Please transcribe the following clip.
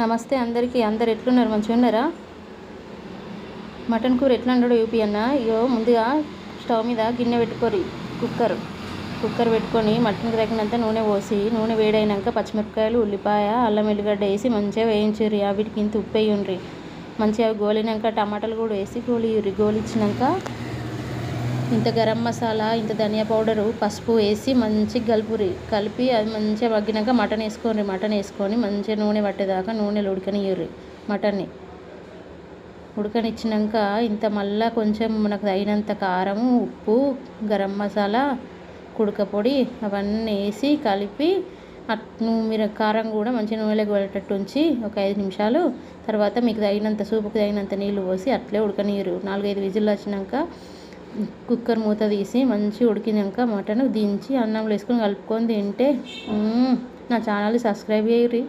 నమస్తే అందరికీ. అందరు ఎట్లున్నారు? మంచిగా ఉన్నారా? మటన్ కూర ఎట్లా వండాడో చూపియన్నా. ఇగో ముందుగా స్టవ్ మీద గిన్నె పెట్టుకోరి, కుక్కర్ పెట్టుకొని మటన్కి తగినంత నూనె పోసి, నూనె వేడైనాక పచ్చిమిరపకాయలు, ఉల్లిపాయ, అల్లం ఎల్లిగడ్డ వేసి మంచిగా వేయించుర్రి. వీటికి ఇంత ఉప్పు వేయుండ్రి. మంచిగా అవి గోలినాక టమాటాలు కూడా వేసి గోలియుర్రి. గోలిచ్చినాక ఇంత గరం మసాలా, ఇంత ధనియా పౌడరు, పసుపు వేసి మంచిగా కలిపి అది మంచిగా మగ్గినాక మటన్ వేసుకొని మంచిగా నూనె పట్టేదాకా నూనెలో ఉడకనియ్యుర్రి. మటన్ని ఉడకనిచ్చినాక ఇంత మళ్ళా కొంచెం మనకు తగినంత కారం, ఉప్పు, గరం మసాలా, కుడక పొడి అవన్నీ వేసి కలిపి మీరు కారం కూడా మంచిగా నూనెలోకి పడేటట్టు ఉంచి ఒక 5 నిమిషాలు తర్వాత మీకు తగినంత సూపుకి తగినంత నీళ్ళు పోసి అట్లే ఉడకనియ్యరు. 4-5 విజిల్లు వచ్చినాక కుక్కర్ మూత తీసి మంచిగా ఉడికినాక మటన్ దించి అన్నంలో వేసుకొని కలుపుకొని తింటే నా ఛానల్ని సబ్స్క్రైబ్ చేయుర్రి.